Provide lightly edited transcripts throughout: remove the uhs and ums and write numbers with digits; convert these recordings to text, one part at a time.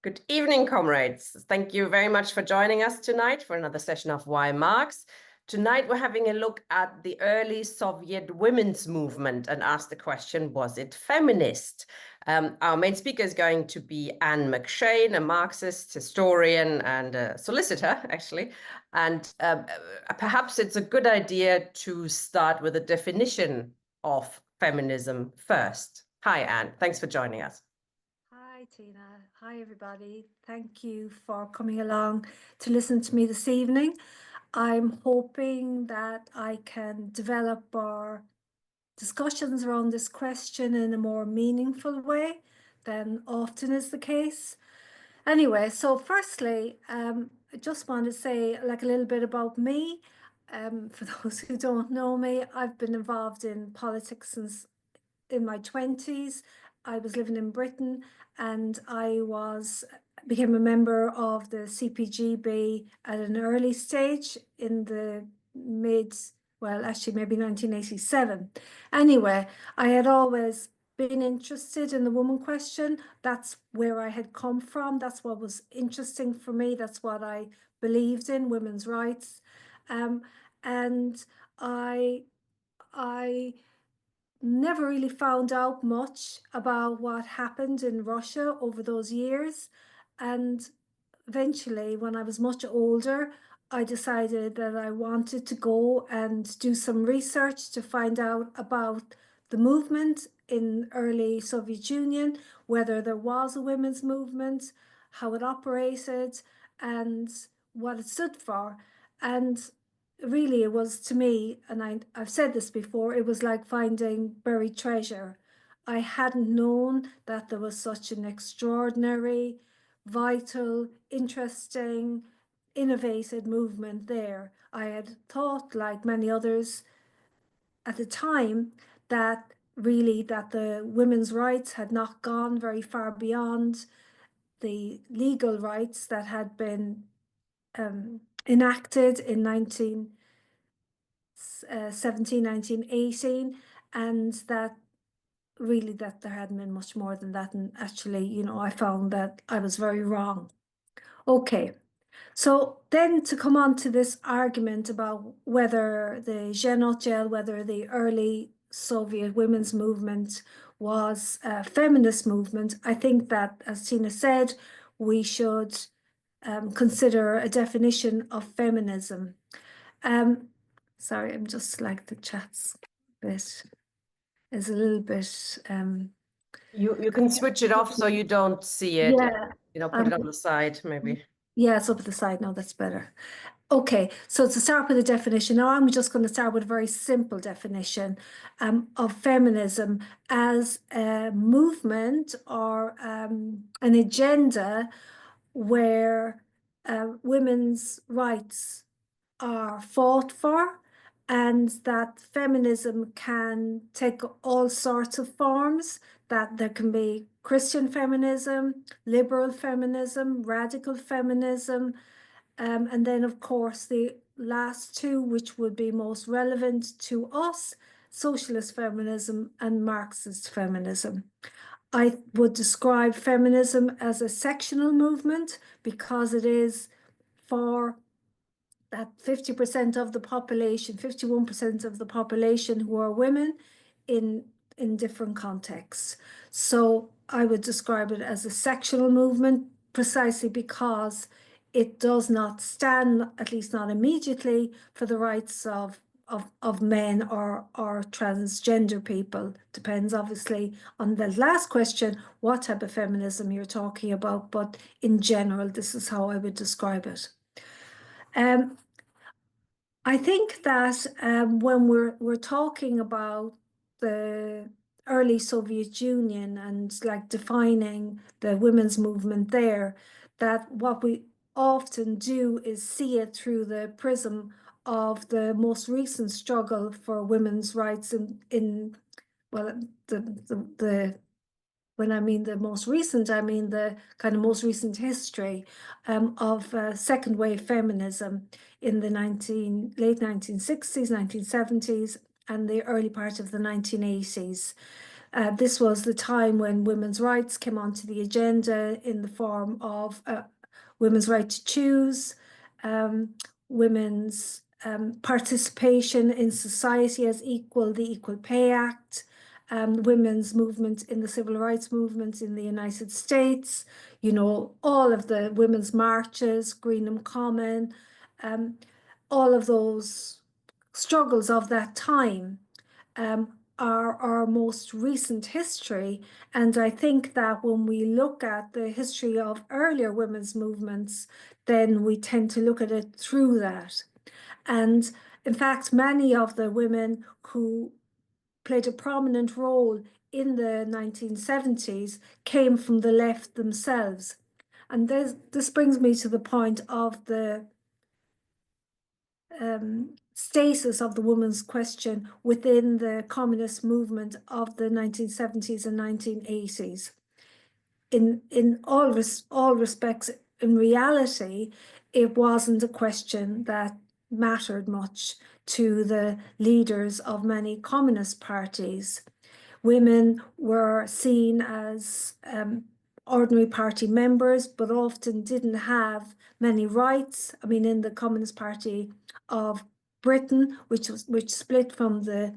Good evening, comrades. Thank you very much for joining us tonight for another session of Why Marx. Tonight, we're having a look at the early Soviet women's movement and ask the question, was it feminist? Our main speaker is going to be Anne McShane, a Marxist, historian, and a solicitor, actually. And perhaps it's a good idea to start with a definition of feminism first. Hi, Anne. Thanks for joining us. Hi, Tina. Hi, everybody. Thank you for coming along to listen to me this evening. I'm hoping that I can develop our discussions around this question in a more meaningful way than often is the case. Anyway, so firstly, I just want to say a little bit about me. For those who don't know me, I've been involved in politics since in my 20s. I was living in Britain and I became a member of the CPGB at an early stage in the actually maybe 1987. Anyway, I had always been interested in the woman question. That's where I had come from. That's what was interesting for me. That's what I believed in, women's rights. And I never really found out much about what happened in Russia over those years. And eventually, when I was much older, I decided that I wanted to go and do some research to find out about the movement in early Soviet Union, whether there was a women's movement, how it operated, and what it stood for. And really, it was to me, and I've said this before, it was like finding buried treasure. I hadn't known that there was such an extraordinary, vital, interesting, innovative movement there. I had thought, like many others at the time, that the women's rights had not gone very far beyond the legal rights that had been enacted in 1917, 1918, and that there hadn't been much more than that. And actually, I found that I was very wrong. Okay, so then to come on to this argument about whether the whether the early Soviet women's movement was a feminist movement, I think that, as Tina said, we should consider a definition of feminism. Sorry, I'm just like the chat's bit is a little bit. You can switch it off so you don't see it. Yeah. Put it on the side, maybe. Yeah, it's up at the side now. That's better. Okay, so to start with a definition, now I'm just going to start with a very simple definition of feminism as a movement or an agenda where women's rights are fought for, and that feminism can take all sorts of forms, that there can be Christian feminism, liberal feminism, radical feminism, and then, of course, the last two, which would be most relevant to us, socialist feminism and Marxist feminism. I would describe feminism as a sectional movement because it is for that 50% of the population, 51% of the population who are women in different contexts. So I would describe it as a sectional movement precisely because it does not stand, at least not immediately, for the rights of men or transgender people. Depends obviously on the last question, what type of feminism you're talking about, but in general, this is how I would describe it. I think that when we're talking about the early Soviet Union and like defining the women's movement there, that what we often do is see it through the prism of the most recent struggle for women's rights in when I mean the most recent, I mean the kind of most recent history of second wave feminism in the late 1960s, 1970s, and the early part of the 1980s. This was the time when women's rights came onto the agenda in the form of women's right to choose, women's participation in society as equal, the Equal Pay Act, women's movement in the civil rights movement in the United States, you know, all of the women's marches, Greenham Common, all of those struggles of that time are our most recent history. And I think that when we look at the history of earlier women's movements, then we tend to look at it through that. And in fact, many of the women who played a prominent role in the 1970s came from the left themselves. And this brings me to the point of the status of the women's question within the communist movement of the 1970s and 1980s. In all respects, in reality, it wasn't a question that mattered much to the leaders of many communist parties. Women were seen as ordinary party members, but often didn't have many rights. I mean, in the Communist Party of Britain, which split from the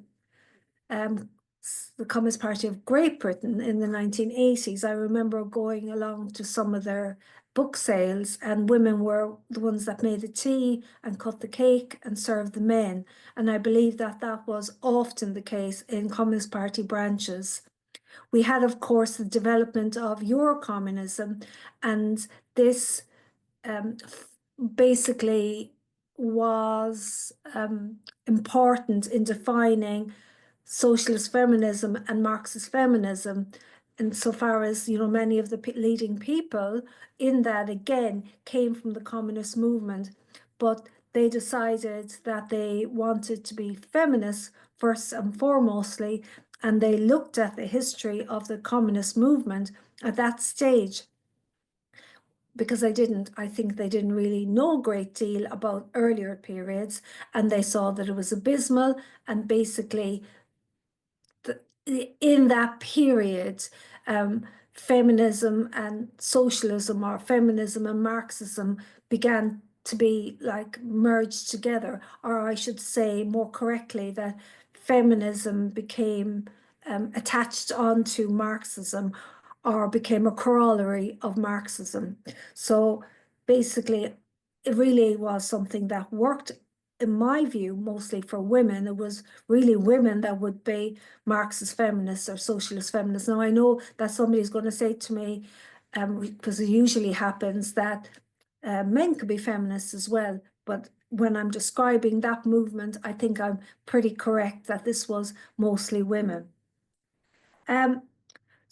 Communist Party of Great Britain in the 1980s, I remember going along to some of their book sales, and women were the ones that made the tea and cut the cake and served the men. And I believe that that was often the case in Communist Party branches. We had, of course, the development of Eurocommunism, and this basically was important in defining socialist feminism and Marxist feminism, insofar as, you know, many of the leading people in that, again, came from the communist movement, but they decided that they wanted to be feminists first and foremostly, and they looked at the history of the communist movement at that stage, because I think they didn't really know a great deal about earlier periods, and they saw that it was abysmal, and basically in that period, feminism and socialism, or feminism and Marxism, began to be like merged together, or I should say more correctly that feminism became attached onto Marxism, or became a corollary of Marxism. So basically, it really was something that worked, in my view, mostly for women. It was really women that would be Marxist feminists or socialist feminists. Now, I know that somebody's going to say to me, because it usually happens, that men could be feminists as well. But when I'm describing that movement, I think I'm pretty correct that this was mostly women.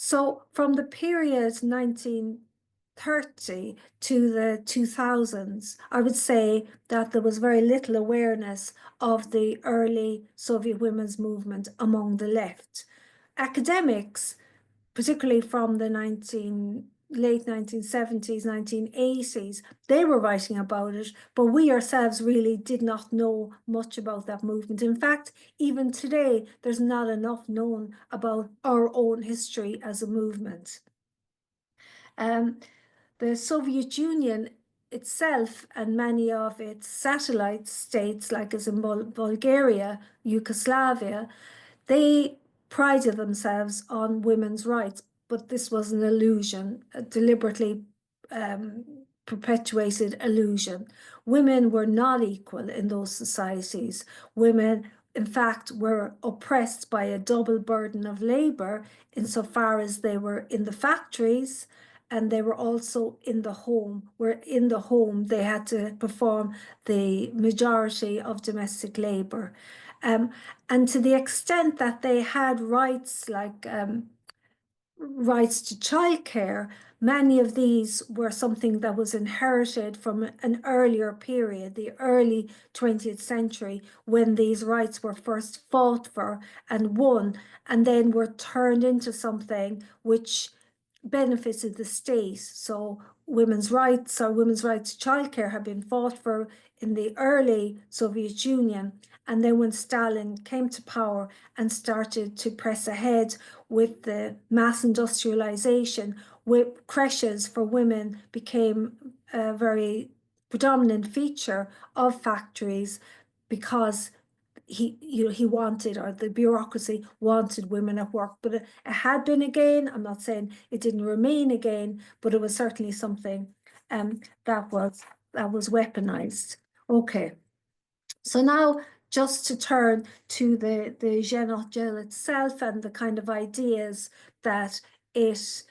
So from the period 1930 to the 2000s, I would say that there was very little awareness of the early Soviet women's movement among the left. Academics, particularly from the late 1970s, 1980s, they were writing about it, but we ourselves really did not know much about that movement. In fact, even today, there's not enough known about our own history as a movement. The Soviet Union itself and many of its satellite states, like as in Bulgaria, Yugoslavia, they prided themselves on women's rights, but this was an illusion, a deliberately perpetuated illusion. Women were not equal in those societies. Women, in fact, were oppressed by a double burden of labor, insofar as they were in the factories and they were also in the home, where in the home they had to perform the majority of domestic labor. And to the extent that they had rights like rights to childcare, many of these were something that was inherited from an earlier period, the early 20th century, when these rights were first fought for and won, and then were turned into something which benefited the state. So women's rights or women's rights to childcare had been fought for in the early Soviet Union. And then when Stalin came to power and started to press ahead with the mass industrialization, with creches for women became a very predominant feature of factories, because he wanted, or the bureaucracy wanted, women at work. But it had been again. I'm not saying it didn't remain again, but it was certainly something that was weaponized. Okay, so now just to turn to the Gel itself and the kind of ideas that it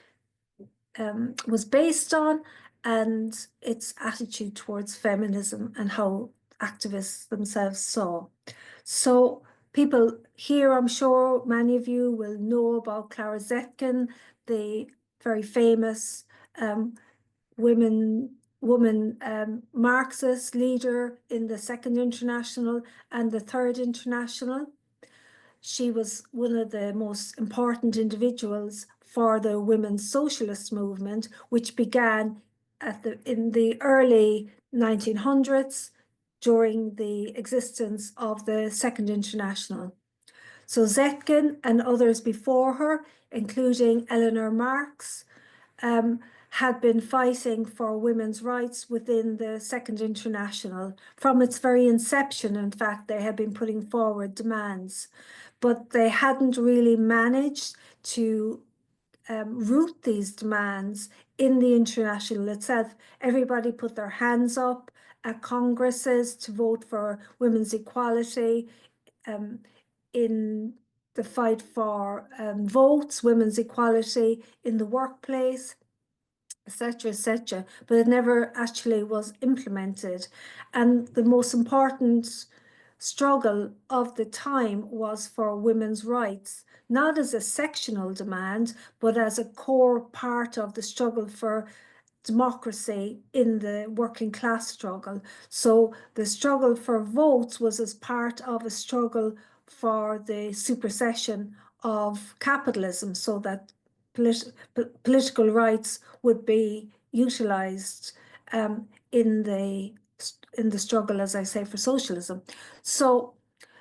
was based on, and its attitude towards feminism and how activists themselves saw. So people here, I'm sure many of you will know about Clara Zetkin, the very famous woman Marxist leader in the Second International and the Third International. She was one of the most important individuals for the women's socialist movement, which began in the early 1900s during the existence of the Second International. So Zetkin and others before her, including Eleanor Marx, had been fighting for women's rights within the Second International. From its very inception, in fact, they had been putting forward demands, but they hadn't really managed to root these demands in the international itself. Everybody put their hands up at congresses to vote for women's equality, in the fight for votes, women's equality in the workplace, etc., etc. But it never actually was implemented. And the most important struggle of the time was for women's rights, not as a sectional demand, but as a core part of the struggle for democracy in the working class struggle. So the struggle for votes was as part of a struggle for the supersession of capitalism, so that political rights would be utilized in the struggle, as I say, for socialism. So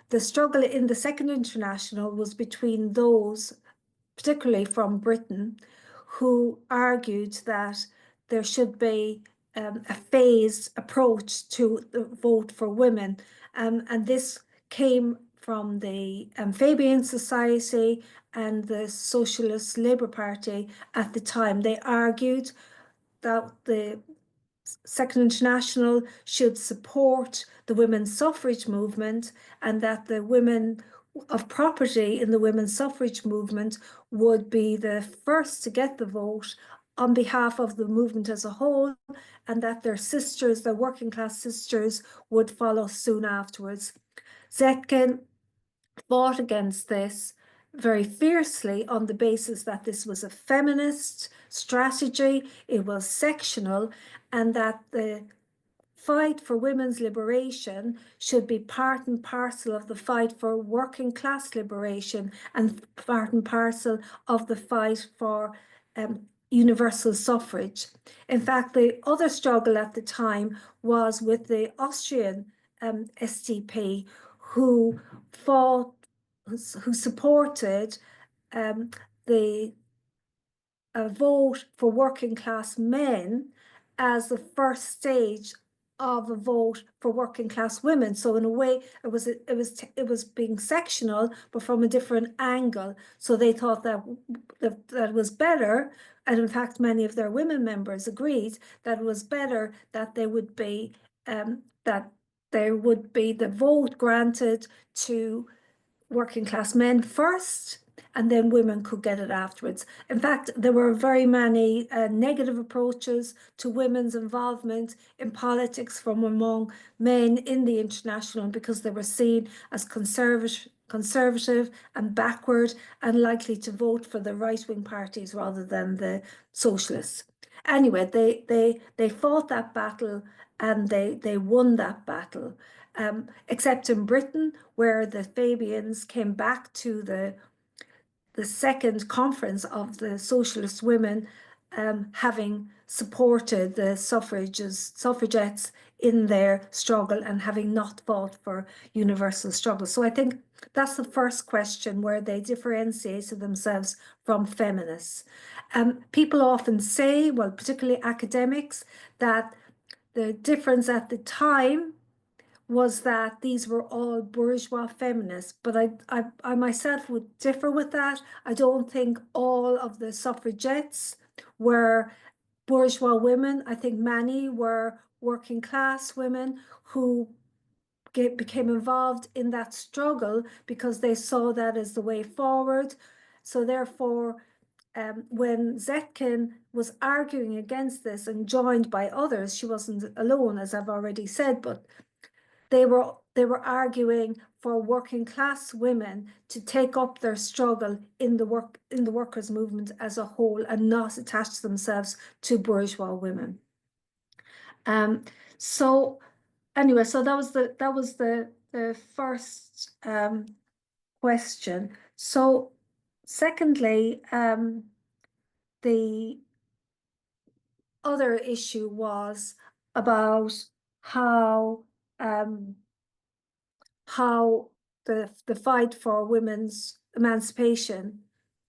the struggle in the Second International was between those, particularly from Britain, who argued that there should be a phased approach to the vote for women. And this came from the Fabian Society and the Socialist Labour Party at the time. They argued that the Second International should support the women's suffrage movement, and that the women of property in the women's suffrage movement would be the first to get the vote on behalf of the movement as a whole, and that their sisters, their working class sisters, would follow soon afterwards. Zetkin fought against this very fiercely on the basis that this was a feminist strategy, it was sectional, and that the fight for women's liberation should be part and parcel of the fight for working class liberation, and part and parcel of the fight for universal suffrage. In fact, the other struggle at the time was with the Austrian SDP, who supported the vote for working class men as the first stage of a vote for working class women. So in a way, it was being sectional, but from a different angle. So they thought that was better, and in fact, many of their women members agreed that it was better that there would be the vote granted to working class men first, and then women could get it afterwards. In fact, there were very many negative approaches to women's involvement in politics from among men in the international, because they were seen as conservative and backward, and likely to vote for the right-wing parties rather than the socialists. Anyway, they fought that battle, and they won that battle. Except in Britain, where the Fabians came back to the second conference of the socialist women having supported the suffragettes in their struggle and having not fought for universal struggle. So I think that's the first question where they differentiated themselves from feminists. People often say, well, particularly academics, that the difference at the time was that these were all bourgeois feminists, but I myself would differ with that. I don't think all of the suffragettes were bourgeois women. I think many were working class women who became involved in that struggle because they saw that as the way forward. So therefore, when Zetkin was arguing against this and joined by others, she wasn't alone, as I've already said, but they were arguing for working class women to take up their struggle in the workers' movement as a whole and not attach themselves to bourgeois women. So anyway, so that was the first question. So secondly, the other issue was about how the fight for women's emancipation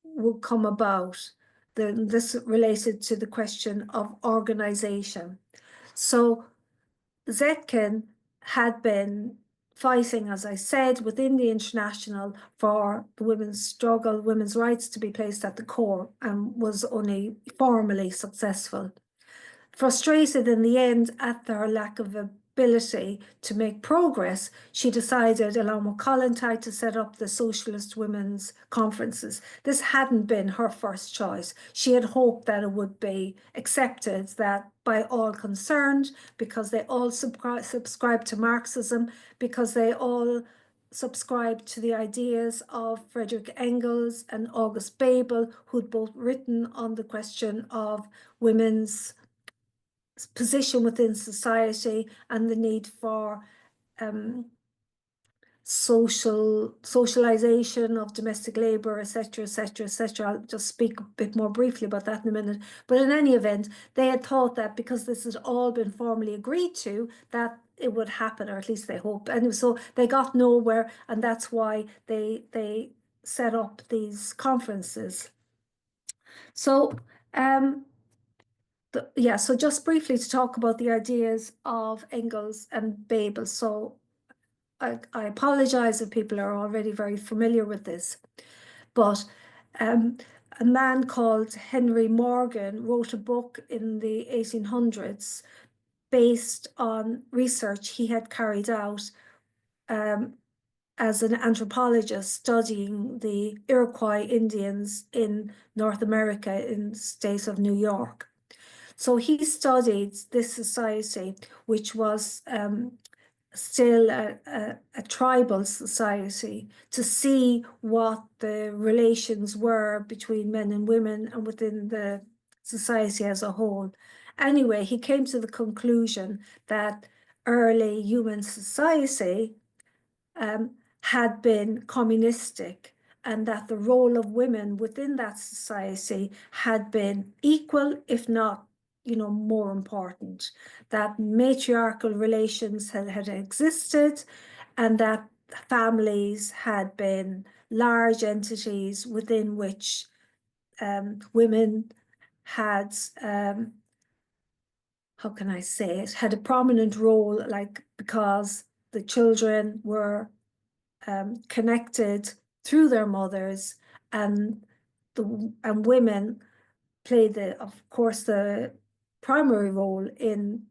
would come about. This related to the question of organization. So Zetkin had been fighting, as I said, within the International for the women's struggle, women's rights to be placed at the core, and was only formally successful. Frustrated in the end at their lack of ability to make progress, she decided, along with Kollontai, to set up the Socialist Women's Conferences. This hadn't been her first choice. She had hoped that it would be accepted that by all concerned, because they all subscribed to Marxism, because they all subscribed to the ideas of Frederick Engels and August Bebel, who'd both written on the question of women's position within society and the need for socialization of domestic labor, etc., etc., etc. I'll just speak a bit more briefly about that in a minute. But in any event, they had thought that because this had all been formally agreed to, that it would happen, or at least they hoped. And so they got nowhere, and that's why they set up these conferences. So so just briefly to talk about the ideas of Engels and Bebel. So I apologize if people are already very familiar with this, but a man called Henry Morgan wrote a book in the 1800s based on research he had carried out as an anthropologist studying the Iroquois Indians in North America in the state of New York. So he studied this society, which was still a tribal society, to see what the relations were between men and women and within the society as a whole. Anyway, he came to the conclusion that early human society had been communistic, and that the role of women within that society had been equal, if not more important, that matriarchal relations had existed, and that families had been large entities within which women had, how can I say it, had a prominent role, like because the children were connected through their mothers, and women played of course the primary role in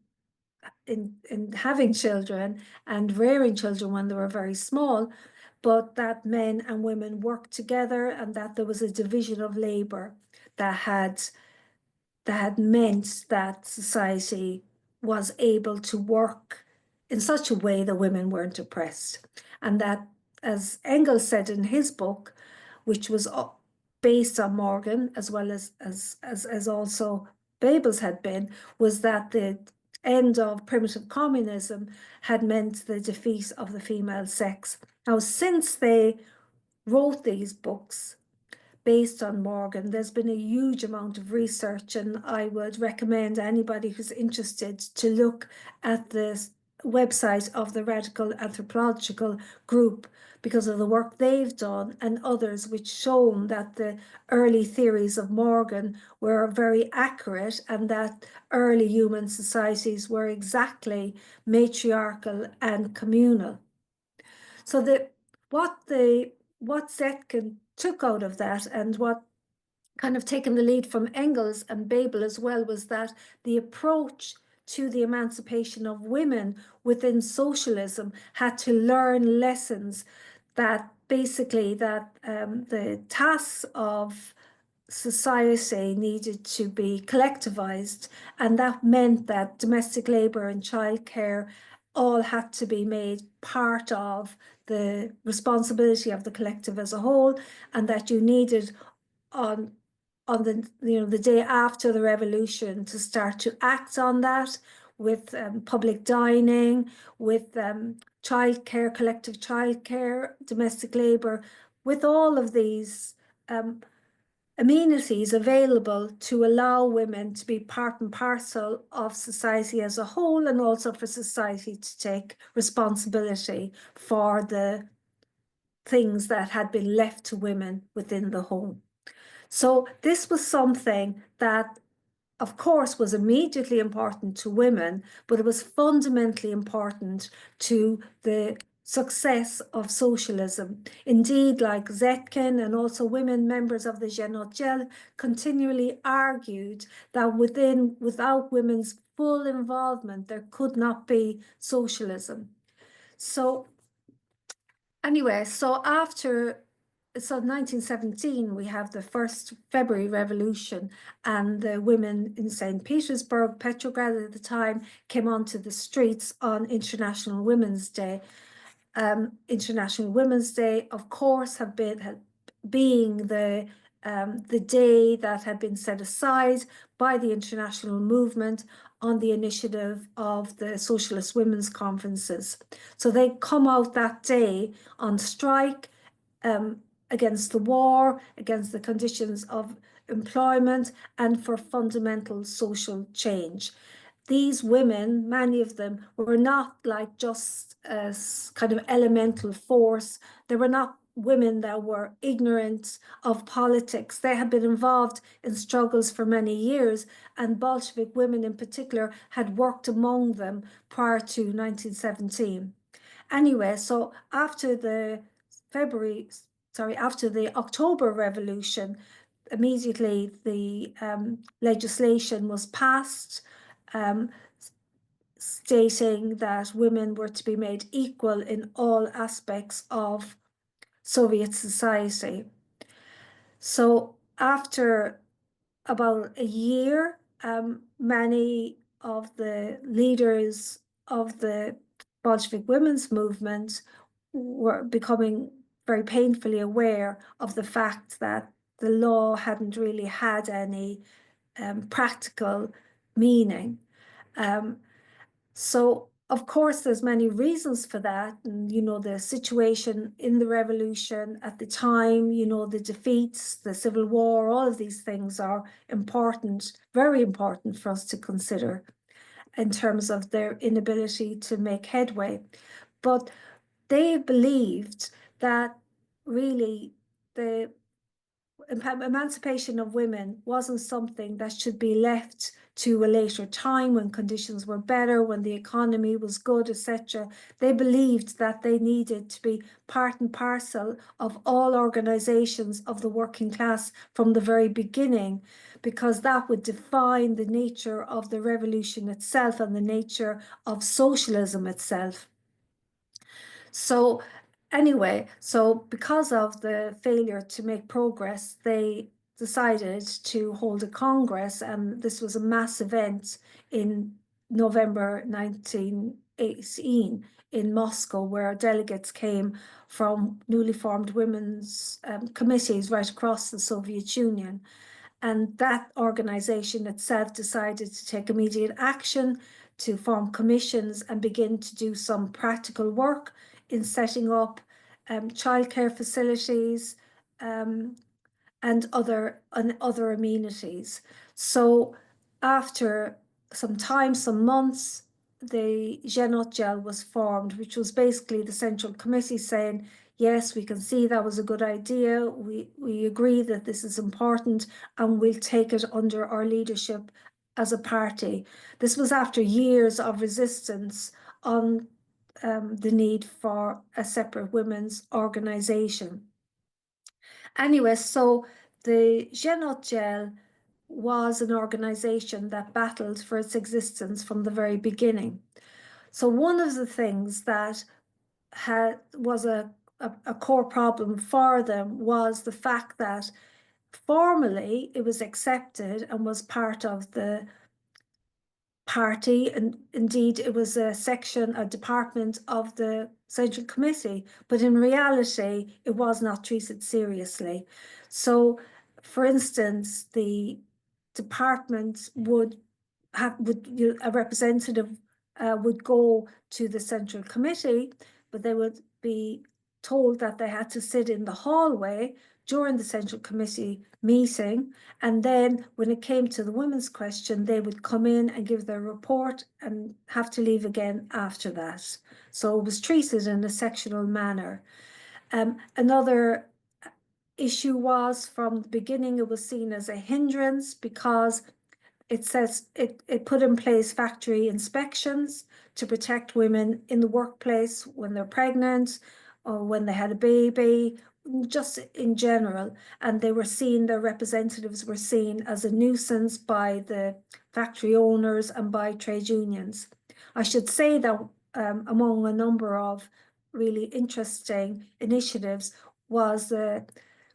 having children and rearing children when they were very small, but that men and women worked together, and that there was a division of labor that had meant that society was able to work in such a way that women weren't oppressed. And that, as Engels said in his book, which was based on Morgan as well as also Bebel's had been, was that the end of primitive communism had meant the defeat of the female sex. Now, since they wrote these books, based on Morgan. There's been a huge amount of research, and I would recommend anybody who's interested to look at the website of the Radical Anthropological Group, because of the work they've done and others, which shown that the early theories of Morgan were very accurate, and that early human societies were exactly matriarchal and communal. So what Zetkin took out of that, and what kind of taken the lead from Engels and Babel as well, was that the approach to the emancipation of women within socialism had to learn lessons that basically the tasks of society needed to be collectivized, and that meant that domestic labor and childcare all had to be made part of the responsibility of the collective as a whole, and that you needed on the day after the revolution to start to act on that with public dining, with childcare, collective childcare, domestic labor, with all of these amenities available to allow women to be part and parcel of society as a whole, and also for society to take responsibility for the things that had been left to women within the home. So this was something that, of course, was immediately important to women, but it was fundamentally important to the success of socialism. Indeed, like Zetkin and also women members of the Genotel continually argued that without women's full involvement, there could not be socialism. So anyway, so 1917, we have the first February Revolution, and the women in St. Petersburg, Petrograd at the time, came onto the streets on International Women's Day. International Women's Day, of course, being the day that had been set aside by the international movement on the initiative of the Socialist Women's Conferences. So they come out that day on strike against the war, against the conditions of employment, and for fundamental social change. These women, many of them, were not like just a kind of elemental force. They were not women that were ignorant of politics. They had been involved in struggles for many years, and Bolshevik women in particular had worked among them prior to 1917. Anyway, so after the October Revolution, immediately the legislation was passed stating that women were to be made equal in all aspects of Soviet society. So after about a year, many of the leaders of the Bolshevik women's movement were becoming very painfully aware of the fact that the law hadn't really had any practical meaning. So, of course, there's many reasons for that. And, the situation in the revolution at the time, the defeats, the civil war, all of these things are important, very important for us to consider in terms of their inability to make headway. But they believed that really the emancipation of women wasn't something that should be left to a later time when conditions were better, when the economy was good, etc. They believed that they needed to be part and parcel of all organizations of the working class from the very beginning, because that would define the nature of the revolution itself and the nature of socialism itself. So anyway, so because of the failure to make progress, they decided to hold a Congress, and this was a mass event in November 1918 in Moscow, where delegates came from newly formed women's committees right across the Soviet Union. And that organization itself decided to take immediate action to form commissions and begin to do some practical work in setting up childcare facilities, and other amenities. So after some time, some months, the Gel was formed, which was basically the Central Committee saying, yes, we can see that was a good idea. We agree that this is important and we'll take it under our leadership as a party. This was after years of resistance on the need for a separate women's organisation. Anyway, so the Gel was an organisation that battled for its existence from the very beginning. So one of the things that was a core problem for them was the fact that formally it was accepted and was part of the party, and indeed it was a department of the Central Committee, but in reality it was not treated seriously. So, for instance, the department would have a representative would go to the Central Committee, but they would be told that they had to sit in the hallway during the Central Committee meeting, and then when it came to the women's question, they would come in and give their report and have to leave again after that. So it was treated in a sectional manner. Another issue was, from the beginning, it was seen as a hindrance because it put in place factory inspections to protect women in the workplace when they're pregnant or when they had a baby, just in general. And their representatives were seen as a nuisance by the factory owners and by trade unions. I should say that among a number of really interesting initiatives was the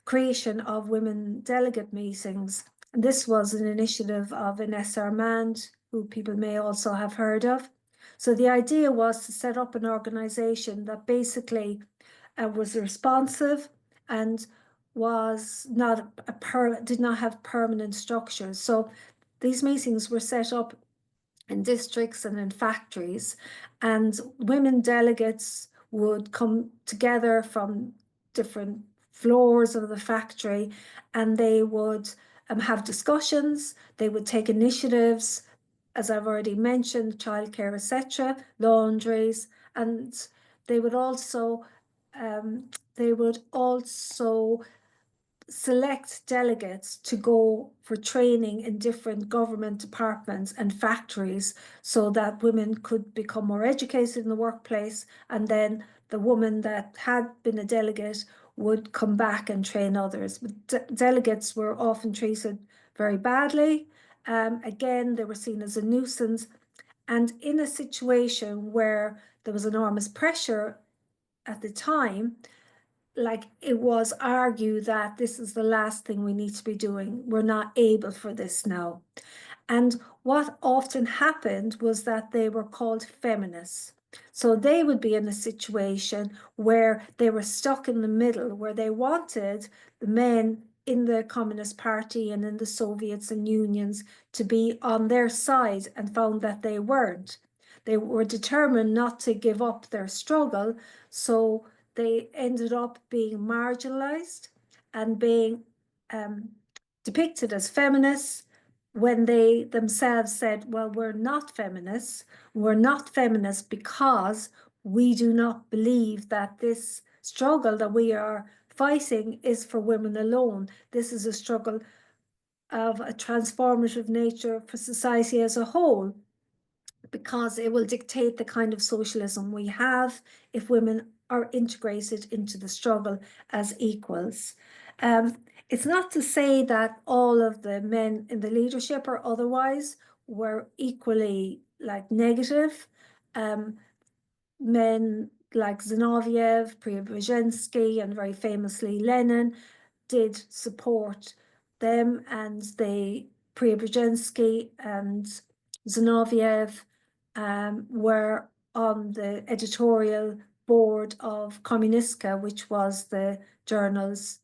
creation of women delegate meetings. And this was an initiative of Ines Armand, who people may also have heard of. So the idea was to set up an organization that basically was responsive and was not did not have permanent structures. So these meetings were set up in districts and in factories, and women delegates would come together from different floors of the factory, and they would have discussions, they would take initiatives, as I've already mentioned, childcare, etc., laundries, and they would also um, select delegates to go for training in different government departments and factories so that women could become more educated in the workplace, and then the woman that had been a delegate would come back and train others. But delegates were often treated very badly. Again, they were seen as a nuisance, and in a situation where there was enormous pressure at the time, like, it was argued that this is the last thing we need to be doing. We're not able for this now. And what often happened was that they were called feminists. So they would be in a situation where they were stuck in the middle, where they wanted the men in the Communist Party and in the Soviets and unions to be on their side, and found that they weren't. They were determined not to give up their struggle, so they ended up being marginalized and being depicted as feminists, when they themselves said, well, we're not feminists. We're not feminists because we do not believe that this struggle that we are fighting is for women alone. This is a struggle of a transformative nature for society as a whole, because it will dictate the kind of socialism we have if women are integrated into the struggle as equals. It's not to say that all of the men in the leadership or otherwise were equally negative. Men like Zinoviev, Preobrazhensky, and very famously Lenin did support them, and Preobrazhensky and Zinoviev were on the editorial board of Kommunistka, which was the journal's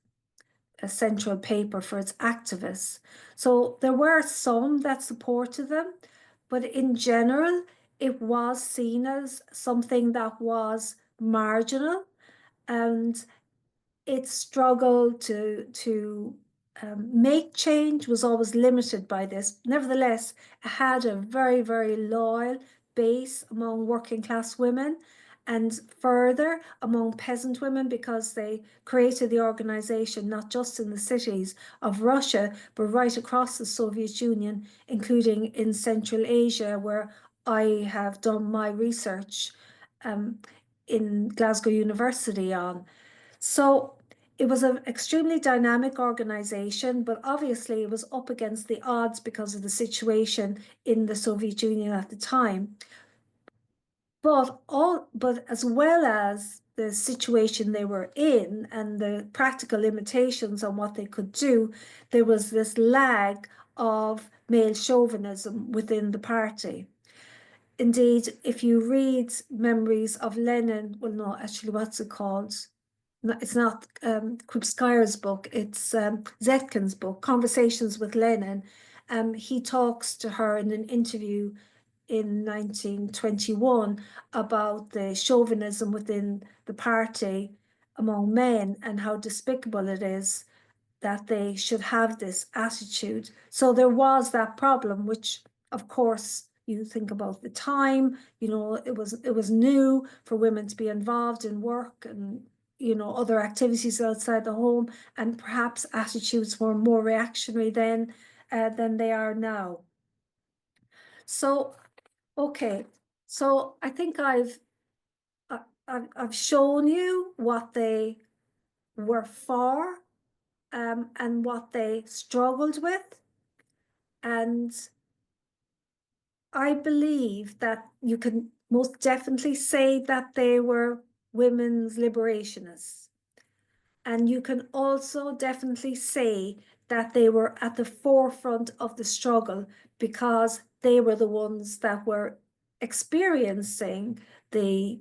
central paper for its activists. So there were some that supported them, but in general, it was seen as something that was marginal, and it struggled to make change was always limited by this. Nevertheless, it had a very, very loyal base among working class women and further among peasant women, because they created the organization not just in the cities of Russia, but right across the Soviet Union, including in Central Asia, where I have done my research in Glasgow University on. So it was an extremely dynamic organization, but obviously it was up against the odds because of the situation in the Soviet Union at the time. But as well as the situation they were in and the practical limitations on what they could do, there was this lag of male chauvinism within the party. Indeed, if you read Memories of Lenin, well, no, actually, what's it called? No, it's not Krupskaya's book, it's Zetkin's book, Conversations with Lenin. He talks to her in an interview in 1921 about the chauvinism within the party among men and how despicable it is that they should have this attitude. So there was that problem, which of course you think about the time, you know, it was new for women to be involved in work and, you know, other activities outside the home, and perhaps attitudes were more reactionary then than they are now. So, okay, so I think I've shown you what they were for and what they struggled with. And I believe that you can most definitely say that they were women's liberationists. And you can also definitely say that they were at the forefront of the struggle because they were the ones that were experiencing the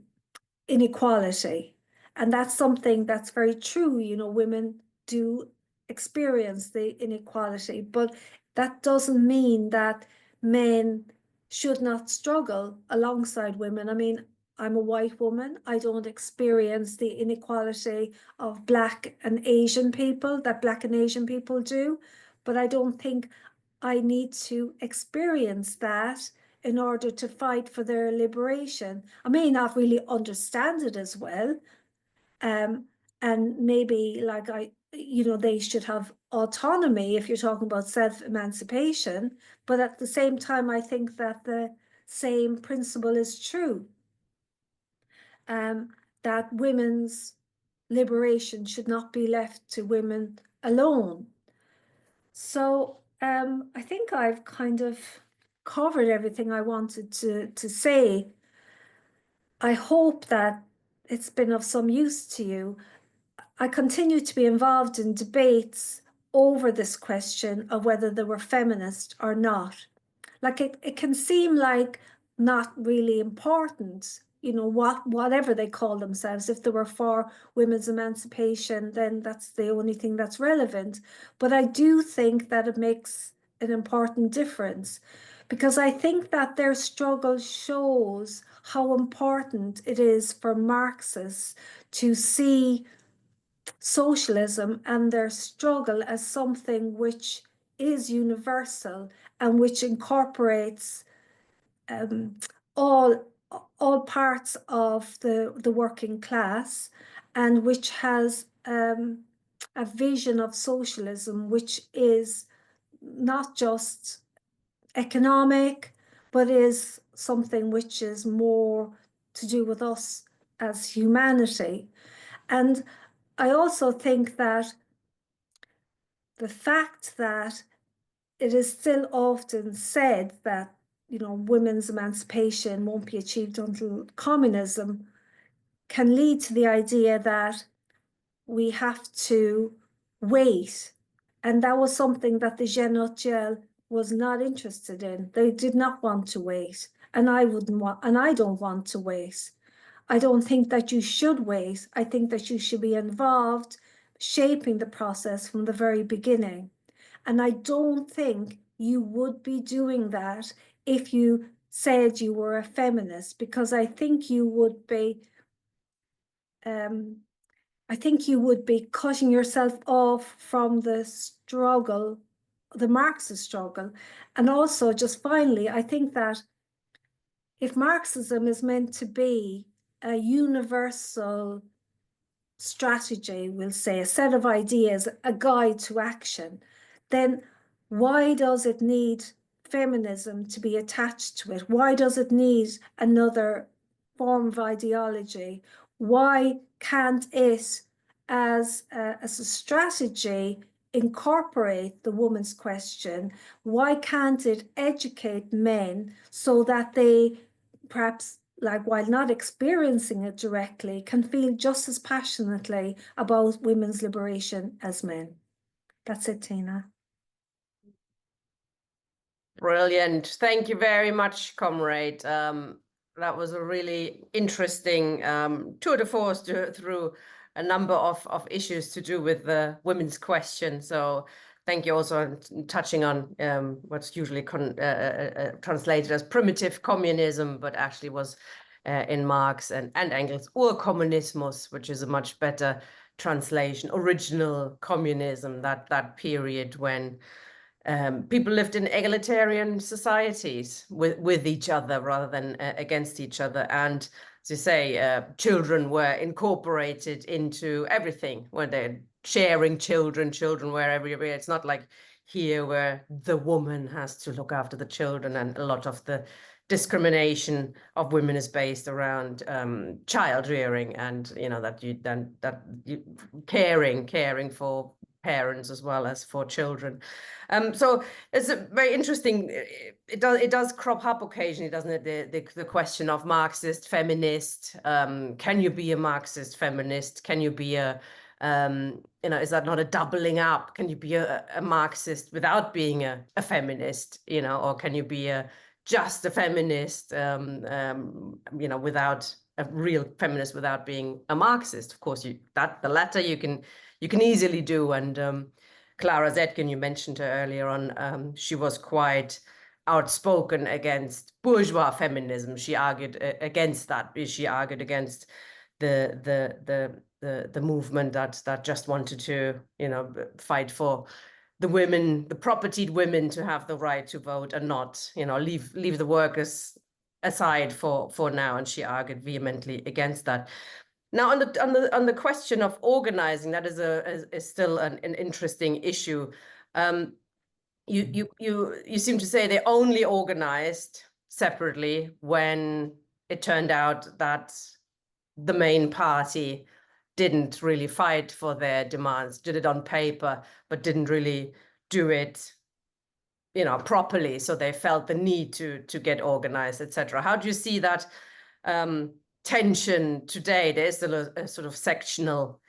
inequality. And that's something that's very true. You know, women do experience the inequality, but that doesn't mean that men should not struggle alongside women. I mean, I'm a white woman. I don't experience the inequality of Black and Asian people that Black and Asian people do, but I don't think I need to experience that in order to fight for their liberation. I may not really understand it as well. And maybe like you know, they should have autonomy if you're talking about self-emancipation. But at the same time, I think that the same principle is true. That women's liberation should not be left to women alone. So I think I've kind of covered everything I wanted to say. I hope that it's been of some use to you. I continue to be involved in debates over this question of whether they were feminist or not. Like it can seem like not really important, you know, whatever they call themselves. If they were for women's emancipation, then that's the only thing that's relevant. But I do think that it makes an important difference, because I think that their struggle shows how important it is for Marxists to see socialism and their struggle as something which is universal and which incorporates all parts of the working class, and which has a vision of socialism which is not just economic, but is something which is more to do with us as humanity. And I also think that the fact that it is still often said that, you know, women's emancipation won't be achieved until communism can lead to the idea that we have to wait. And that was something that the Gel was not interested in. They did not want to wait. And I don't want to wait. I don't think that you should wait. I think that you should be involved, shaping the process from the very beginning. And I don't think you would be doing that if you said you were a feminist, because I think you would be I think you would be cutting yourself off from the struggle, the Marxist struggle. And also, just finally, I think that if Marxism is meant to be a universal strategy, we'll say, a set of ideas, a guide to action, then why does it need feminism to be attached to it? Why does it need another form of ideology? Why can't it, as a strategy, incorporate the woman's question? Why can't it educate men so that they perhaps, like, while not experiencing it directly, can feel just as passionately about women's liberation as men? That's it, Tina. Brilliant. Thank you very much, comrade. That was a really interesting tour de force through a number of issues to do with the women's question. So thank you also on touching on what's usually translated as primitive communism, but actually was in Marx and Engels, Urkommunismus, which is a much better translation, original communism, that period when people lived in egalitarian societies with each other rather than against each other. And as you say, children were incorporated into everything when they're sharing children were everywhere. It's not like here where the woman has to look after the children, and a lot of the discrimination of women is based around child rearing, and that you caring for parents as well as for children. So it's a very interesting. It does crop up occasionally, doesn't it? The question of Marxist, feminist. Can you be a Marxist feminist? Can you be a is that not a doubling up? Can you be a Marxist without being a feminist? Or can you be just a feminist? Without a real feminist, without being a Marxist. Of course, the latter you can easily do. And Clara Zetkin, you mentioned her earlier on, she was quite outspoken against bourgeois feminism. She argued against that. She argued against the movement that just wanted to, fight for the women, the propertied women, to have the right to vote and not, leave the workers aside for now. And she argued vehemently against that. Now, on the question of organizing, that is still an interesting issue. You seem to say they only organized separately when it turned out that the main party didn't really fight for their demands, did it on paper, but didn't really do it, properly. So they felt the need to get organized, etc. How do you see that tension today? There's still a sort of sectional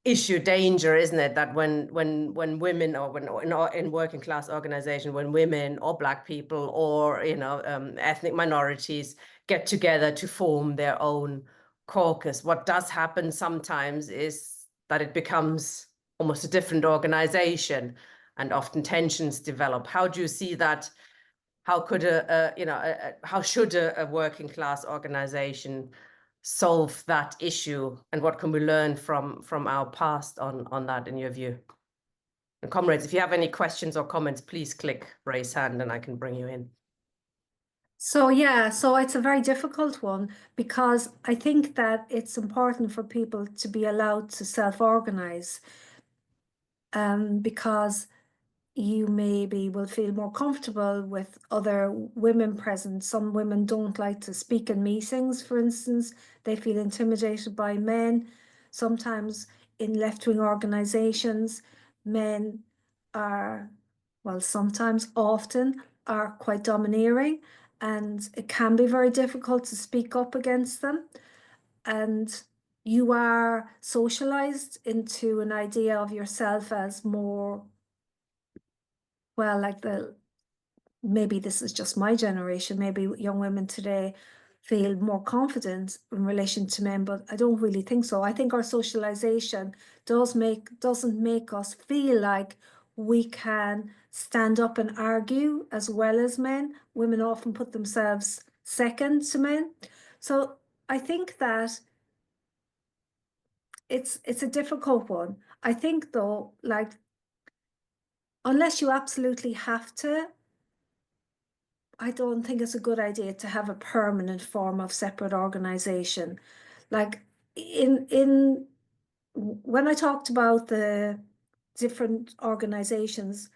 issue, danger, isn't it, that when women, or when in working class organization, when women or Black people or ethnic minorities get together to form their own caucus, what does happen sometimes is that it becomes almost a different organization, and often tensions develop. How do you see that? How could how should a working class organization solve that issue, and what can we learn from our past on that, in your view? And comrades, if you have any questions or comments, please click raise hand and I can bring you in. So yeah, so it's a very difficult one, because I think that it's important for people to be allowed to self-organize, because you maybe will feel more comfortable with other women present. Some women don't like to speak in meetings, for instance. They feel intimidated by men. Sometimes in left-wing organizations, men are, well, sometimes, often, are quite domineering, and it can be very difficult to speak up against them. And you are socialized into an idea of yourself as more, well, like maybe this is just my generation, maybe young women today feel more confident in relation to men, but I don't really think so. I think our socialization doesn't make us feel like we can stand up and argue as well as men. Women often put themselves second to men. So I think that it's a difficult one. I think though, like, unless you absolutely have to, I don't think it's a good idea to have a permanent form of separate organization. Like in when I talked about the different organizations,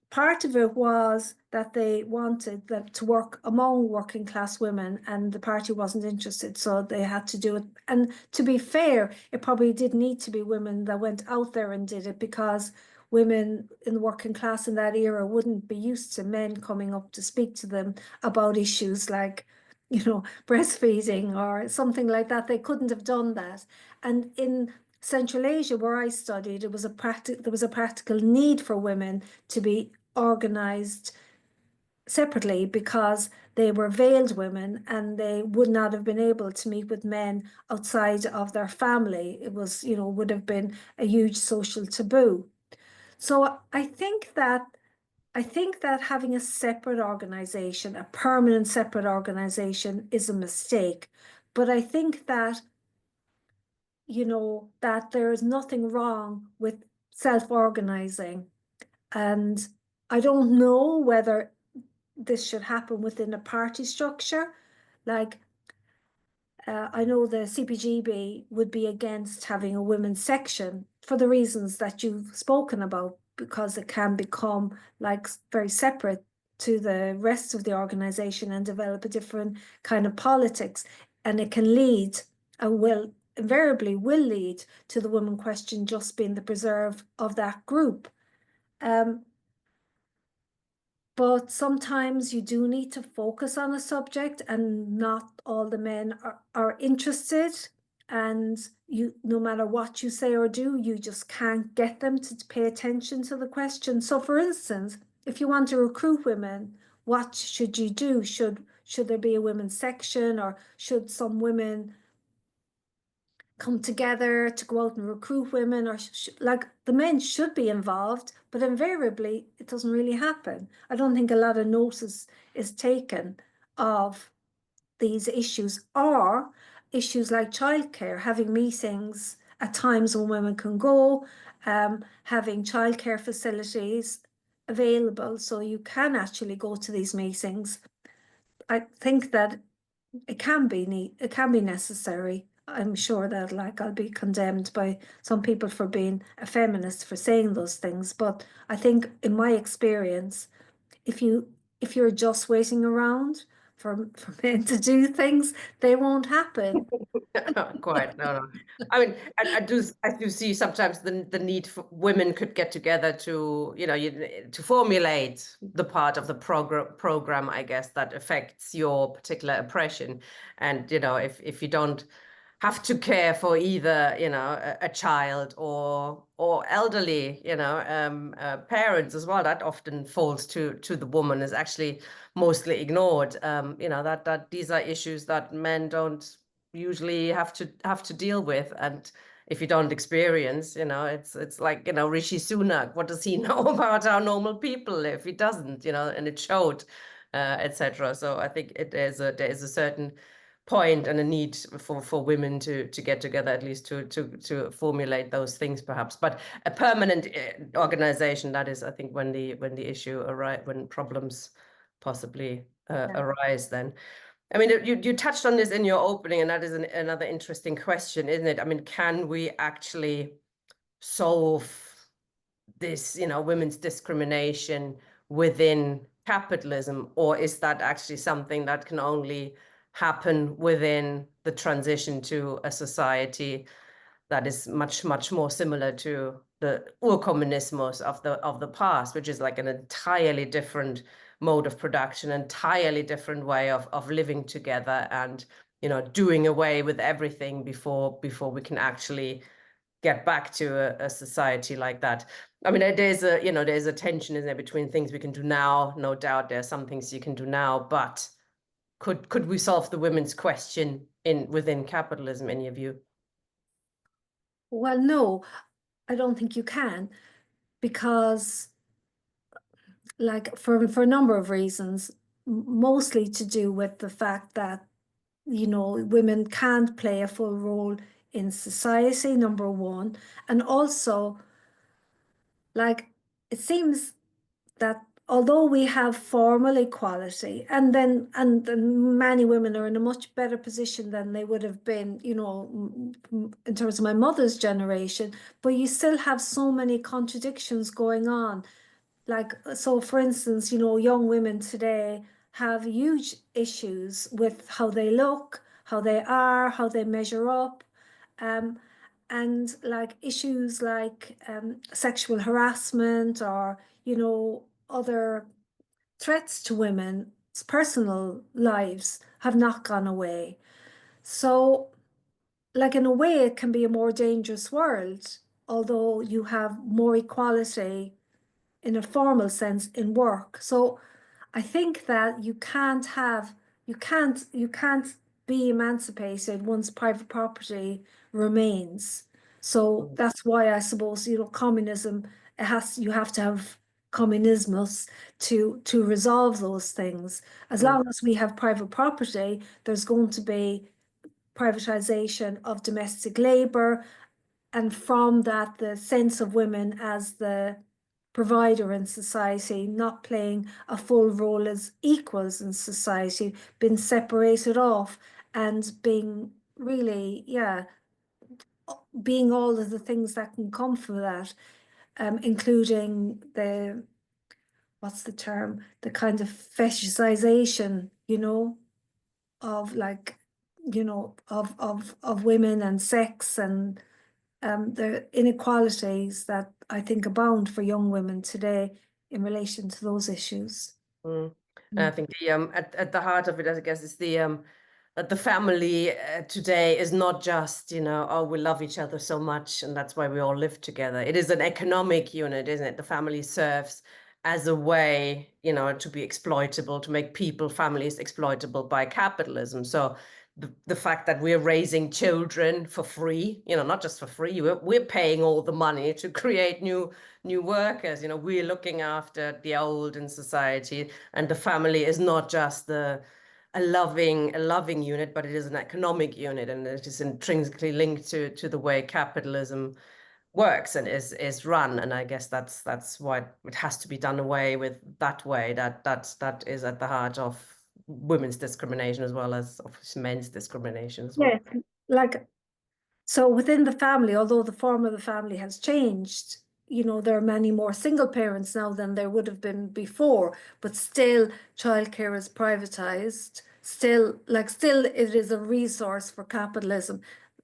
part of it was that they wanted that to work among working class women, and the party wasn't interested, so they had to do it. And to be fair, it probably did need to be women that went out there and did it, because women in the working class in that era wouldn't be used to men coming up to speak to them about issues like, breastfeeding or something like that. They couldn't have done that. And in Central Asia, where I studied, there was a practical need for women to be organized separately, because they were veiled women and they would not have been able to meet with men outside of their family. It was, would have been a huge social taboo. So I think that having a separate organization, a permanent separate organization, is a mistake. But I think that, that there is nothing wrong with self-organizing. And I don't know whether this should happen within a party structure. Like, I know the CPGB would be against having a women's section for the reasons that you've spoken about, because it can become like very separate to the rest of the organization and develop a different kind of politics. And it can lead, and will invariably will lead, to the women question just being the preserve of that group. But sometimes you do need to focus on a subject, and not all the men are interested. And no matter what you say or do, you just can't get them to pay attention to the question. So for instance, if you want to recruit women, what should you do? Should there be a women's section, or should some women come together to go out and recruit women? Or like, the men should be involved, but invariably it doesn't really happen. I don't think a lot of notice is taken of these issues, or issues like childcare, having meetings at times when women can go, having childcare facilities available so you can actually go to these meetings. I think that it can be necessary. I'm sure that, like, I'll be condemned by some people for being a feminist for saying those things, but I think in my experience, if you're just waiting around for men to do things, they won't happen. Quite, no. I mean, I do see sometimes the need for women could get together to, to formulate the part of the program, I guess, that affects your particular oppression. And, if you don't have to care for either, a child or elderly, parents as well, that often falls to the woman, is actually mostly ignored. That these are issues that men don't usually have to deal with. And if you don't experience, it's like, Rishi Sunak, what does he know about how normal people live? He doesn't, and it showed, etc. So I think there is a certain point and a need for women to get together, at least to formulate those things, perhaps. But a permanent organization, that is, I think, when the issue arise, when problems possibly arise, then. I mean, you touched on this in your opening, and that is another interesting question, isn't it? I mean, can we actually solve this, women's discrimination within capitalism, or is that actually something that can only happen within the transition to a society that is much, much more similar to the urkommunismus of the past, which is like an entirely different mode of production, entirely different way of living together, and doing away with everything before we can actually get back to a society like that. I mean, there's a tension, isn't there, between things we can do now. No doubt there are some things you can do now, but could we solve the women's question within capitalism, in your view? Well, no, I don't think you can, because, like, for a number of reasons, mostly to do with the fact that, women can't play a full role in society, number one. And also, like, it seems that although we have formal equality, and many women are in a much better position than they would have been, you know, in terms of my mother's generation, but you still have so many contradictions going on. Like, so for instance, you know, young women today have huge issues with how they look, how they are, how they measure up. Um, and like issues like sexual harassment, or, you know, other threats to women's personal lives have not gone away. So, like, in a way, it can be a more dangerous world, although you have more equality in a formal sense in work. So I think that you can't be emancipated once private property remains. So Mm. that's why I suppose, you know, communism, you have to have communismus to resolve those things. As Mm. long as we have private property, there's going to be privatization of domestic labor, and from that, the sense of women as the provider in society, not playing a full role as equals in society, being separated off and being really, yeah, being all of the things that can come from that, including the, what's the term, the kind of fetishization, you know, of like, you know, of women and sex, and the inequalities that I think abound for young women today in relation to those issues. Mm. And I Mm. think the at the heart of it, I guess, is the that the family today is not just, you know, oh, we love each other so much and that's why we all live together. It is an economic unit, isn't it? The family serves as a way, you know, to be exploitable, to make people, families exploitable by capitalism. So the fact that we're raising children for free, you know, not just for free, we're paying all the money to create new workers. You know, we're looking after the old in society, and the family is not just a loving unit, but it is an economic unit, and it is intrinsically linked to the way capitalism works and is run. And I guess that's why it has to be done away with that way. That is at the heart of women's discrimination, as well as of men's discrimination as well. Yes, like, so within the family, although the form of the family has changed, you know, there are many more single parents now than there would have been before, but still childcare is privatized. Still it is a resource for capitalism.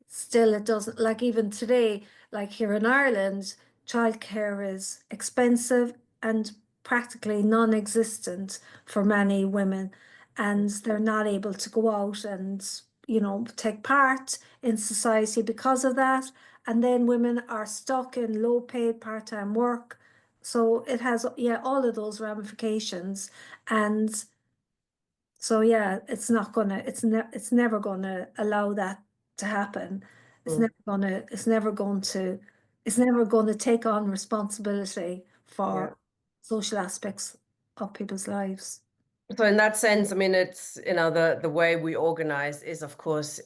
Still it doesn't, like, even today, like here in Ireland, childcare is expensive and practically non-existent for many women, and they're not able to go out and, you know, take part in society because of that. And then women are stuck in low paid part-time work. So it has, yeah, all of those ramifications. And so, yeah, it's never gonna allow that to happen. Mm. It's never gonna take on responsibility Yeah. for social aspects of people's lives. So in that sense, I mean, it's, you know, the way we organize is, of course,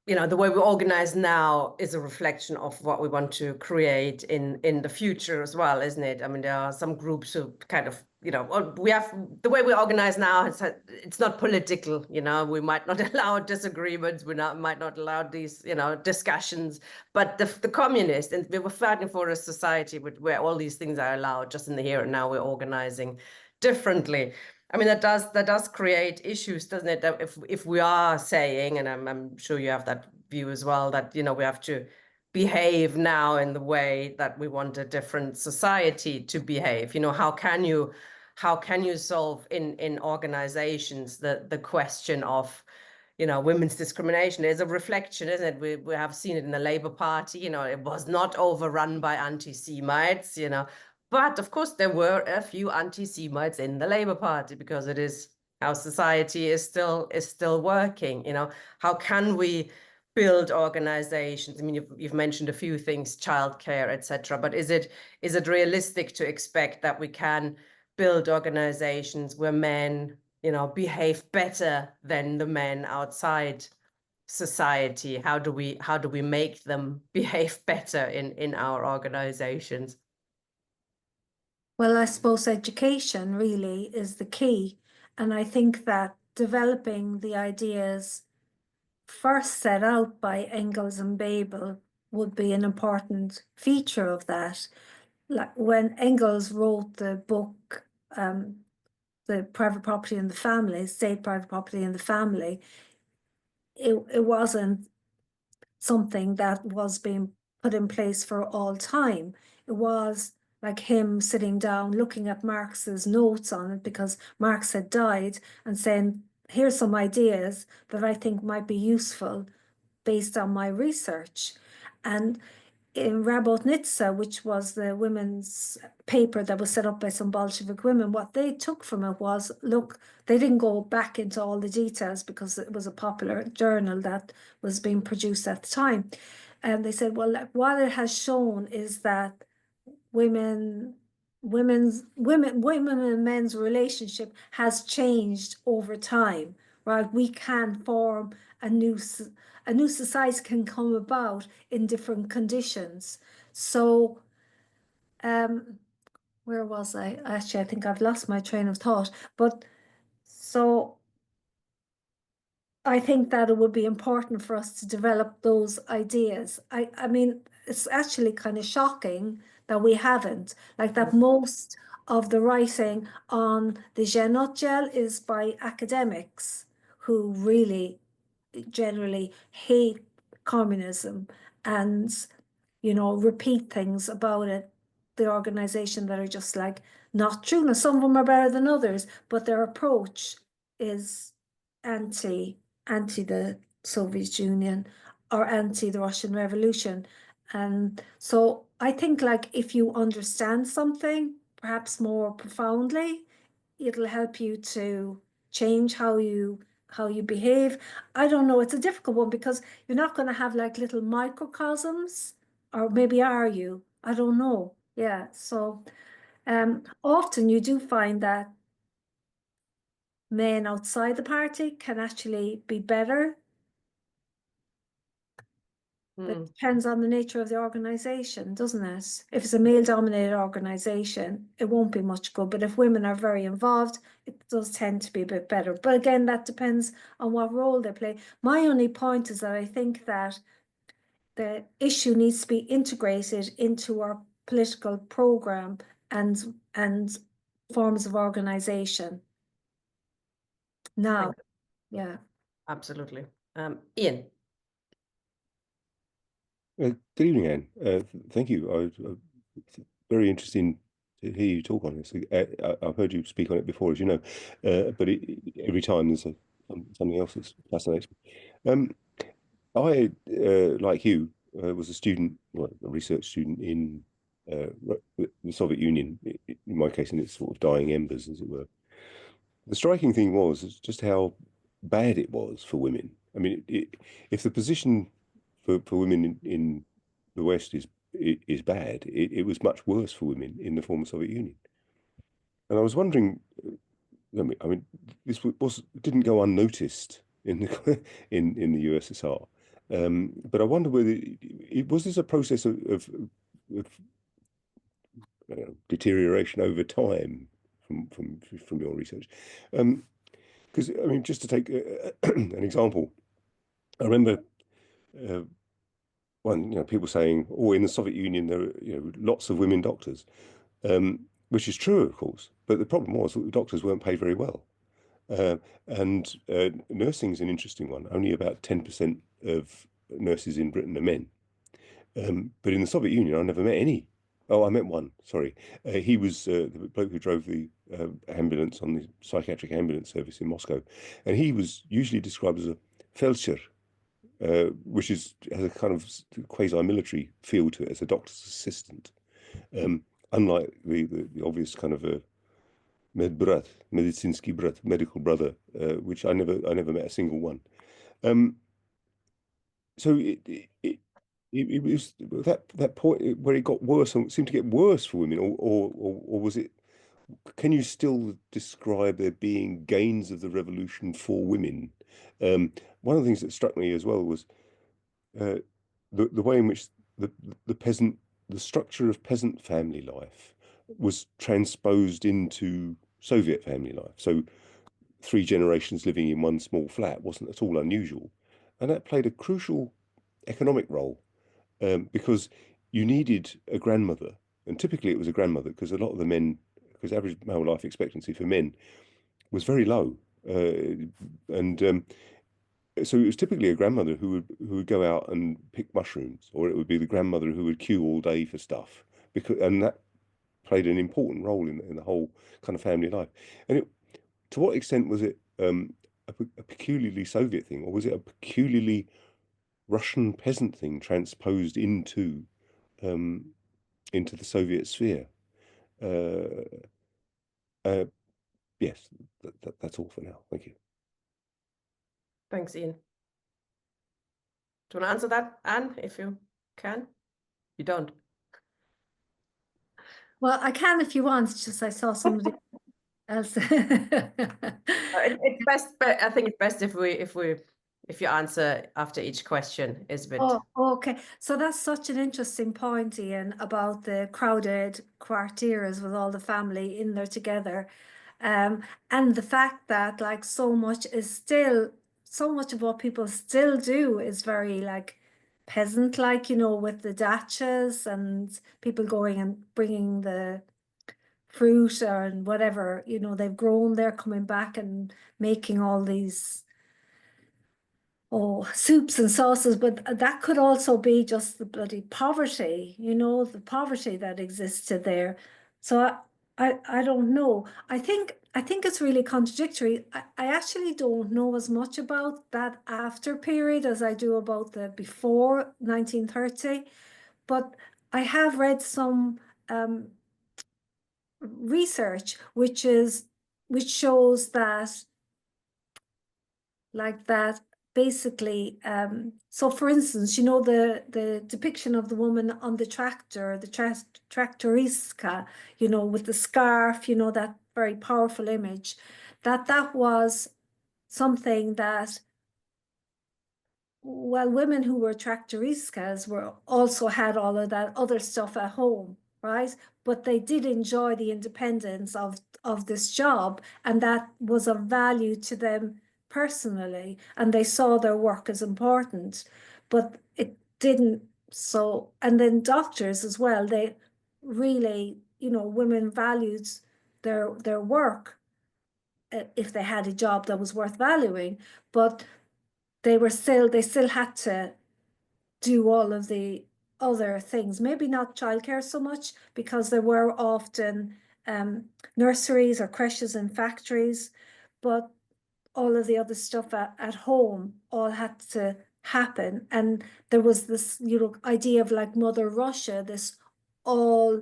you know, the way we organize now is a reflection of what we want to create in the future as well, isn't it? I mean, there are some groups who kind of, you know, we have the way we organize now. It's not political, you know. We might not allow disagreements. Might not allow these, you know, discussions. But the communists, and we were fighting for a society where all these things are allowed. Just in the here and now, we're organizing differently. I mean, that does create issues, doesn't it? That if we are saying, and I'm sure you have that view as well, that, you know, we have to behave now in the way that we want a different society to behave. You know, how can you solve in organizations the question of, you know, women's discrimination is a reflection, isn't it? We have seen it in the Labour Party. You know, it was not overrun by anti-Semites, you know. But of course, there were a few anti-Semites in the Labour Party, because it is how society is still working. You know, how can we build organizations? I mean, you've mentioned a few things, childcare, etc. But is it realistic to expect that we can build organizations where men, you know, behave better than the men outside society? How do we make them behave better in our organizations? Well, I suppose education really is the key. And I think that developing the ideas first set out by Engels and Babel would be an important feature of that. Like when Engels wrote the book, The Private Property in the Family, State Private Property in the Family, it wasn't something that was being put in place for all time. It was like him sitting down, looking at Marx's notes on it because Marx had died, and saying, here's some ideas that I think might be useful based on my research. And in Rabotnitsa, which was the women's paper that was set up by some Bolshevik women, what they took from it was, look, they didn't go back into all the details because it was a popular journal that was being produced at the time. And they said, well, what it has shown is that women and men's relationship has changed over time, right? We can form a new society, can come about in different conditions. So where was I? Actually, I think I've lost my train of thought. But so I think that it would be important for us to develop those ideas. I mean, it's actually kind of shocking that we haven't, like that most of the writing on the Genotgel is by academics who really generally hate communism and, repeat things about it, the organization that are just like not true. Now, some of them are better than others, but their approach is anti the Soviet Union or anti the Russian Revolution. And so I think like if you understand something perhaps more profoundly, it'll help you to change how you behave. I don't know, it's a difficult one because you're not going to have like little microcosms, or maybe are you? I don't know. Yeah. So often you do find that men outside the party can actually be better. It depends on the nature of the organization, doesn't it? If it's a male-dominated organization, it won't be much good. But if women are very involved, it does tend to be a bit better. But again, that depends on what role they play. My only point is that I think that the issue needs to be integrated into our political program and forms of organization. Now, yeah. Absolutely. Ian. Good evening, Anne. Thank you. It's very interesting to hear you talk on this. I've heard you speak on it before, as you know, but every time there's something else that fascinates me. I, like you, was a student, well, a research student in the Soviet Union, in my case, in its sort of dying embers, as it were. The striking thing was just how bad it was for women. I mean, if the position for women in the West is bad, it was much worse for women in the former Soviet Union. And I was wondering, I mean, this didn't go unnoticed in the in the USSR, but I wonder whether was this a process of deterioration over time from your research? Because I mean, just to take an example, I remember people saying, "Oh, in the Soviet Union there are lots of women doctors," which is true, of course. But the problem was that the doctors weren't paid very well, and nursing is an interesting one. Only about 10% of nurses in Britain are men, but in the Soviet Union, I never met any. Oh, I met one. Sorry, he was the bloke who drove the ambulance on the psychiatric ambulance service in Moscow, and he was usually described as a feldsher, which has a kind of quasi-military feel to it as a doctor's assistant, unlike the obvious kind of a medbrat, medicinski brat, medical brother, which I never met a single one. So it was that point where it got worse and seemed to get worse for women, or was it? Can you still describe there being gains of the revolution for women? One of the things that struck me as well was the way in which the structure of peasant family life was transposed into Soviet family life. So 3 generations living in one small flat wasn't at all unusual, and that played a crucial economic role, because you needed a grandmother, and typically it was a grandmother because a lot of the men, because average male life expectancy for men was very low, and so it was typically a grandmother who would go out and pick mushrooms, or it would be the grandmother who would queue all day for stuff, and that played an important role in the whole kind of family life. And to what extent was it a peculiarly Soviet thing, or was it a peculiarly Russian peasant thing transposed into the Soviet sphere? Yes, that's all for now. Thank you. Thanks, Ian. Do you want to answer that, Anne, if you can? You don't. Well, I can if you want, it's just I saw somebody else. It's best, but I think it's best if you answer after each question is a bit. Oh, okay. So that's such an interesting point, Ian, about the crowded quartiers with all the family in there together. And the fact that like so much of what people still do is very like peasant, like, with the dachas and people going and bringing the fruit and whatever, they've grown there, coming back and making all these soups and sauces, but that could also be just the bloody poverty, the poverty that existed there. So I don't know. I think it's really contradictory. I actually don't know as much about that after period as I do about the before 1930, but I have read some research which shows that basically, so for instance, the depiction of the woman on the tractor, the tractoriska, with the scarf, that very powerful image, that was something that, well, women who were tractoristas also had all of that other stuff at home, right? But they did enjoy the independence of this job, and that was of value to them personally, and they saw their work as important. But it didn't. So, and then doctors as well, they really, women valued their work if they had a job that was worth valuing, but they still had to do all of the other things. Maybe not childcare so much, because there were often nurseries or creches and factories, but all of the other stuff at home all had to happen. And there was this, idea of like Mother Russia, this all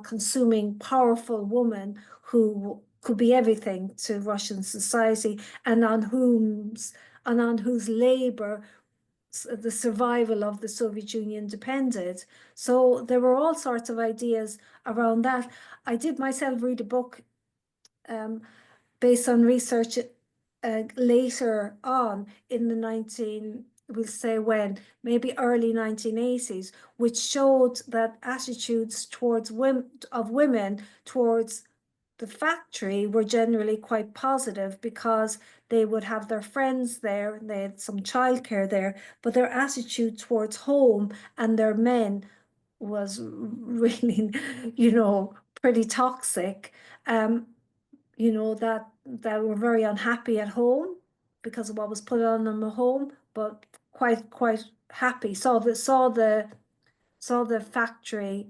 consuming powerful woman who could be everything to Russian society, and on whose labor the survival of the Soviet Union depended. So there were all sorts of ideas around that. I did myself read a book based on research later on in the maybe early 1980s, which showed that attitudes towards women towards the factory were generally quite positive, because they would have their friends there and they had some childcare there, but their attitude towards home and their men was really, pretty toxic. That were very unhappy at home because of what was put on them at home, but quite happy. Saw the factory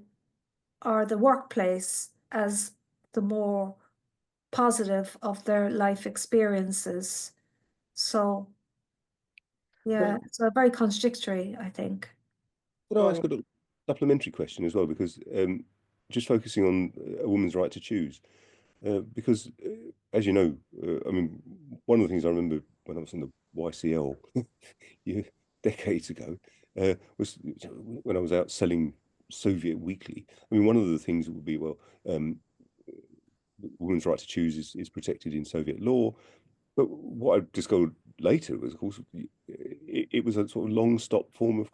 or the workplace as the more positive of their life experiences. So yeah, Well, so very contradictory, I think. could I ask a little supplementary question as well? Because just focusing on a woman's right to choose, because as you know, I mean, one of the things I remember when I was in the YCL decades ago was when I was out selling Soviet Weekly. I mean, one of the things would be, well, women's right to choose is protected in Soviet law. But what I discovered later was, of course, it was a sort of long stop form of